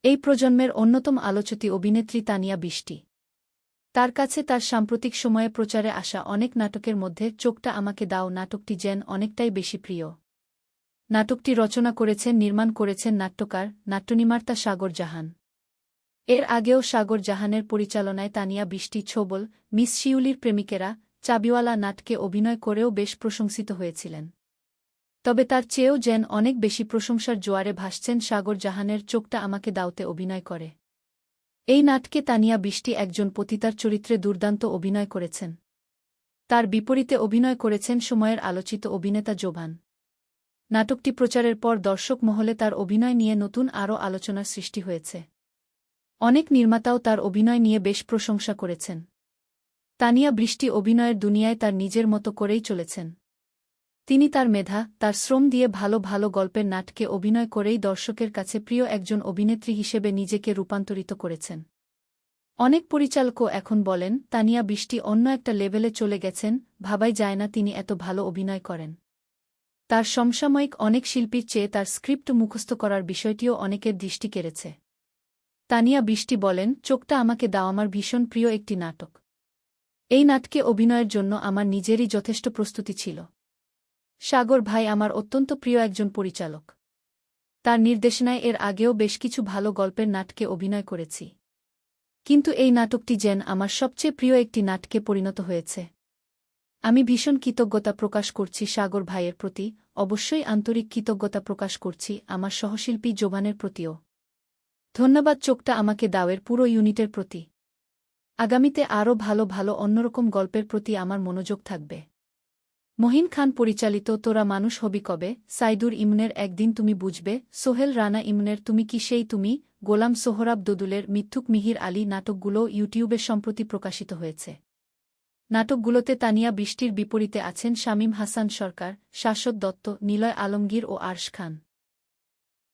এই প্রজন্মের অন্যতম আলোচিত অভিনেত্রী তানিয়া বৃষ্টি। তার কাছে তার সাম্প্রতিক সময়ে প্রচারে আসা অনেক নাটকের মধ্যে চোখটা আমাকে দাও নাটকটি যেন অনেকটাই বেশি প্রিয়। নাটকটি রচনা করেছেন, নির্মাণ করেছেন নাট্যকার, নাট্যনির্মাতা সাগর জাহান। এর আগেও সাগর জাহানের পরিচালনায় তানিয়া বৃষ্টি ছোবল, মিস শিউলির প্রেমিকেরা, চাবিওয়ালা নাটকে অভিনয় করেও বেশ প্রশংসিত হয়েছিলেন। তবে তার চেয়েও যেন অনেক বেশি প্রশংসার জোয়ারে ভাসছেন সাগর জাহানের চোখটা আমাকে দাওতে অভিনয় করে। এই নাটকে তানিয়া বৃষ্টি একজন পতিতার চরিত্রে দুর্দান্ত অভিনয় করেছেন। তার বিপরীতে অভিনয় করেছেন সময়ের আলোচিত অভিনেতা জোভান। নাটকটি প্রচারের পর দর্শক মহলে তার অভিনয় নিয়ে নতুন আরও আলোচনার সৃষ্টি হয়েছে। অনেক নির্মাতাও তার অভিনয় নিয়ে বেশ প্রশংসা করেছেন। তানিয়া বৃষ্টি অভিনয়ের দুনিয়ায় তার নিজের মতো করেই চলেছেন। তিনি তার মেধা, তার শ্রম দিয়ে ভালো ভালো গল্পের নাটকে অভিনয় করেই দর্শকের কাছে প্রিয় একজন অভিনেত্রী হিসেবে নিজেকে রূপান্তরিত করেছেন। অনেক পরিচালকও এখন বলেন তানিয়া বৃষ্টি অন্য একটা লেভেলে চলে গেছেন, ভাবাই যায় না তিনি এত ভালো অভিনয় করেন। তার সমসাময়িক অনেক শিল্পীর চেয়ে তার স্ক্রিপ্ট মুখস্থ করার বিষয়টিও অনেকের দৃষ্টি কেড়েছে। তানিয়া বৃষ্টি বলেন, চোখটা আমাকে দাও আমার ভীষণ প্রিয় একটি নাটক। এই নাটকে অভিনয়ের জন্য আমার নিজেরই যথেষ্ট প্রস্তুতি ছিল। সাগর ভাই আমার অত্যন্ত প্রিয় একজন পরিচালক। তার নির্দেশনায় এর আগেও বেশ কিছু ভালো গল্পের নাটকে অভিনয় করেছি। কিন্তু এই নাটকটি যেন আমার সবচেয়ে প্রিয় একটি নাটকে পরিণত হয়েছে। আমি ভীষণ কৃতজ্ঞতা প্রকাশ করছি সাগর ভাইয়ের প্রতি, অবশ্যই আন্তরিক কৃতজ্ঞতা প্রকাশ করছি আমার সহশিল্পী জোভানের প্রতিও। ধন্যবাদ চোখটা আমাকে দাওয়ের পুরো ইউনিটের প্রতি। আগামীতে আরও ভালো ভালো অন্যরকম গল্পের প্রতি আমার মনোযোগ থাকবে। মহিন খান পরিচালিত তোরা মানুষ হবি কবে, সাইদুর ইমনের একদিন তুমি বুঝবে, সোহেল রানা ইমনের তুমি কি সেই তুমি, গোলাম সোহরাব দোদুলের মিথ্যুক মিহির আলী নাটকগুলো ইউটিউবে সম্প্রতি প্রকাশিত হয়েছে। নাটকগুলোতে তানিয়া বৃষ্টির বিপরীতে আছেন শামীম হাসান সরকার, শাশ্বত দত্ত, নিলয় আলমগীর ও আরশ খান।